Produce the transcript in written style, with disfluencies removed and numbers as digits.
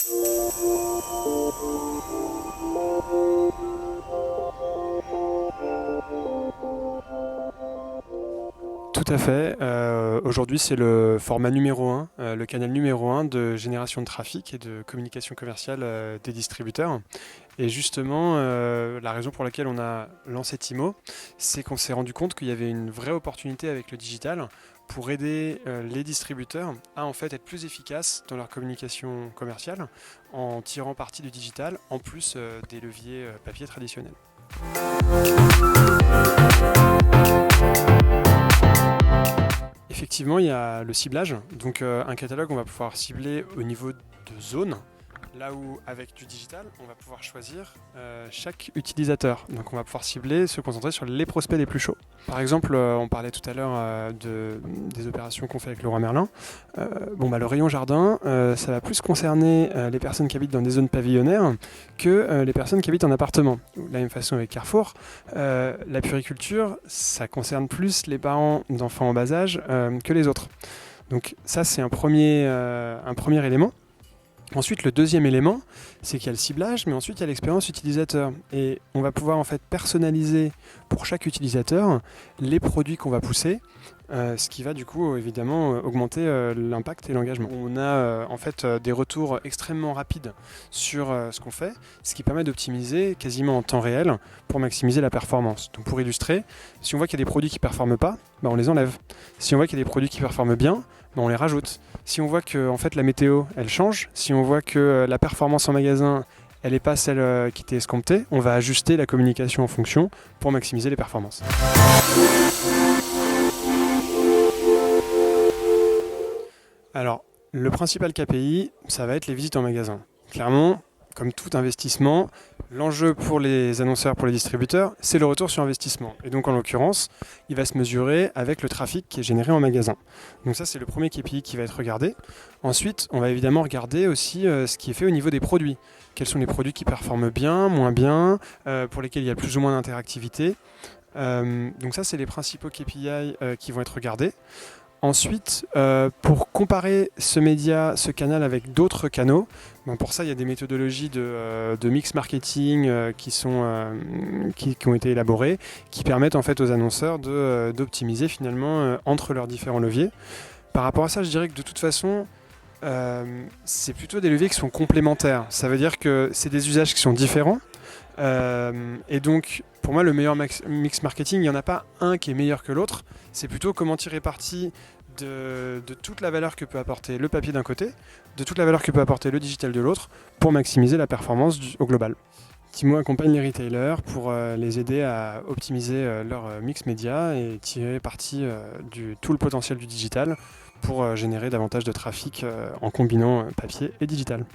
Tout à fait. Aujourd'hui, c'est le format numéro un, le canal numéro un de génération de trafic et de communication commerciale des distributeurs. Et justement, la raison pour laquelle on a lancé Timo, c'est qu'on s'est rendu compte qu'il y avait une vraie opportunité avec le digital pour aider les distributeurs à en fait être plus efficaces dans leur communication commerciale en tirant parti du digital, en plus des leviers papier traditionnels. Effectivement, il y a le ciblage. Donc un catalogue, on va pouvoir cibler au niveau de zone. Là où, avec du digital, on va pouvoir choisir chaque utilisateur. Donc on va pouvoir cibler, se concentrer sur les prospects les plus chauds. Par exemple, on parlait tout à l'heure des opérations qu'on fait avec Leroy Merlin. Le rayon jardin, ça va plus concerner les personnes qui habitent dans des zones pavillonnaires que les personnes qui habitent en appartement. De la même façon avec Carrefour, la puriculture, ça concerne plus les parents d'enfants en bas âge que les autres. Donc ça, c'est un premier élément. Ensuite, le deuxième élément, c'est qu'il y a le ciblage, mais ensuite il y a l'expérience utilisateur. Et on va pouvoir en fait personnaliser pour chaque utilisateur les produits qu'on va pousser, ce qui va du coup évidemment augmenter l'impact et l'engagement. On a des retours extrêmement rapides sur ce qu'on fait, ce qui permet d'optimiser quasiment en temps réel pour maximiser la performance. Donc pour illustrer, si on voit qu'il y a des produits qui ne performent pas, on les enlève. Si on voit qu'il y a des produits qui performent bien, on les rajoute. Si on voit que en fait, la météo elle change, si on voit que la performance en magasin elle n'est pas celle qui était escomptée, on va ajuster la communication en fonction pour maximiser les performances. Alors, le principal KPI, ça va être les visites en magasin. Clairement, comme tout investissement, l'enjeu pour les annonceurs, pour les distributeurs, c'est le retour sur investissement. Et donc en l'occurrence, il va se mesurer avec le trafic qui est généré en magasin. Donc ça, c'est le premier KPI qui va être regardé. Ensuite, on va évidemment regarder aussi ce qui est fait au niveau des produits. Quels sont les produits qui performent bien, moins bien, pour lesquels il y a plus ou moins d'interactivité. Donc ça, c'est les principaux KPI qui vont être regardés. Ensuite, pour comparer ce média, ce canal avec d'autres canaux, pour ça il y a des méthodologies de mix marketing qui ont été élaborées, qui permettent en fait aux annonceurs d'optimiser finalement entre leurs différents leviers. Par rapport à ça, je dirais que de toute façon, c'est plutôt des leviers qui sont complémentaires. Ça veut dire que c'est des usages qui sont différents. Et donc, pour moi, le meilleur mix marketing, il n'y en a pas un qui est meilleur que l'autre. C'est plutôt comment tirer parti de toute la valeur que peut apporter le papier d'un côté, de toute la valeur que peut apporter le digital de l'autre, pour maximiser la performance au global. Timo accompagne les retailers pour les aider à optimiser leur mix média et tirer parti de tout le potentiel du digital pour générer davantage de trafic en combinant papier et digital.